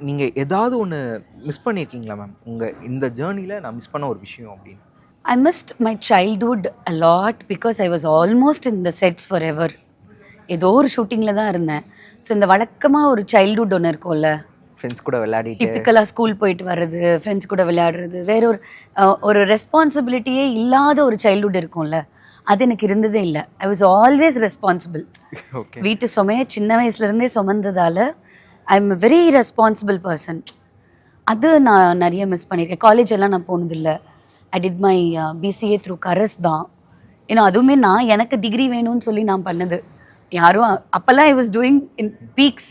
நீங்கள் ஏதாவது ஒன்று மிஸ் பண்ணியிருக்கீங்களா மேம் உங்கள் இந்த ஜேர்னியில் நான் மிஸ் பண்ண ஒரு விஷயம் அப்படின்னு? I missed my childhood a lot because I was almost in the sets forever. ஏதோ ஒரு ஷூட்டிங்கில் தான் இருந்தேன். ஸோ இந்த வழக்கமாக ஒரு சைல்ட்ஹுட் ஒன்று இருக்கும்ல, ஃப்ரெண்ட்ஸ் கூட விளையாடிட்டு டிப்பிக்கலாக ஸ்கூல் போயிட்டு வர்றது, ஃப்ரெண்ட்ஸ் கூட விளையாடுறது, வேற ஒரு ரெஸ்பான்சிபிலிட்டியே இல்லாத ஒரு சைல்ட்ஹுட் இருக்கும்ல, அது எனக்கு இருந்ததே இல்லை. I was always responsible. Okay. வீட்டு சுமையை சின்ன வயசுலேருந்தே சுமந்ததால் I am very responsible person. அது நான் நிறைய மிஸ் பண்ணியிருக்கேன். காலேஜ் எல்லாம் நான் போனதில்லை. I did my BCA through கரஸ் தான். ஏன்னா அதுவுமே நான் எனக்கு டிகிரி வேணும்னு சொல்லி நான் பண்ணது. யாரும் அப்போல்லாம் I was doing in peaks.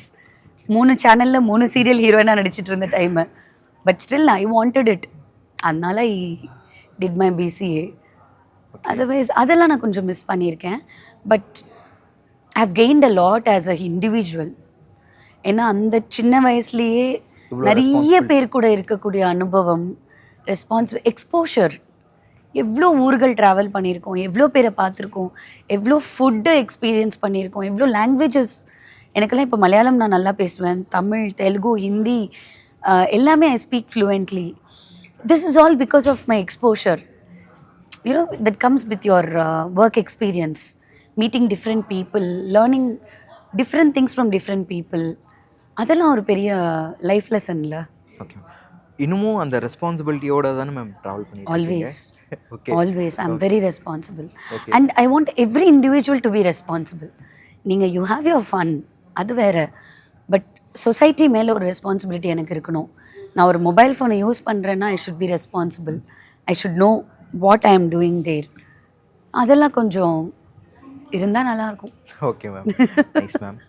3 சேனலில் 3 சீரியல் ஹீரோயினாக நடிச்சிட்டு இருந்த time. But still I wanted it. அதனால I did my BCA. Otherwise அதெல்லாம் நான் கொஞ்சம் மிஸ் பண்ணியிருக்கேன். But I have gained a lot as a individual. ஏன்னா அந்த சின்ன வயசுலேயே நிறைய பேர் கூட இருக்கக்கூடிய அனுபவம், ரெஸ்பான்சிபிள், எக்ஸ்போஷர். எவ்வளோ ஊர்கள் ட்ராவல் பண்ணியிருக்கோம், எவ்வளோ பேரை பார்த்துருக்கோம், எவ்வளோ ஃபுட்டு எக்ஸ்பீரியன்ஸ் பண்ணியிருக்கோம், எவ்வளோ லாங்குவேஜஸ். எனக்கெல்லாம் இப்போ மலையாளம் நான் நல்லா பேசுவேன், தமிழ், தெலுங்கு, ஹிந்தி எல்லாமே I speak fluently. This is all because of my exposure. You know that comes with your work experience, meeting different people, learning different things from different people. அதெல்லாம் ஒரு பெரிய லைஃப் லெசன்ல. ஓகே. இன்னமும் அந்த ரெஸ்பான்சிபிலிட்டியோட தானே மேம் ட்ராவல் பண்ணிட்டு Always. Okay. Always. I'm very responsible. Okay. And I want every individual to be responsible. நீங்கள் you have your fun, அது வேற. பட் சொசைட்டி மேலே ஒரு ரெஸ்பான்சிபிலிட்டி எனக்கு இருக்கணும். நான் ஒரு மொபைல் ஃபோனை யூஸ் பண்ணுறேன்னா I should be responsible. I should know what I am doing there. அதெல்லாம் கொஞ்சம் இருந்தால் நல்லாயிருக்கும். Okay ma'am. Nice ma'am.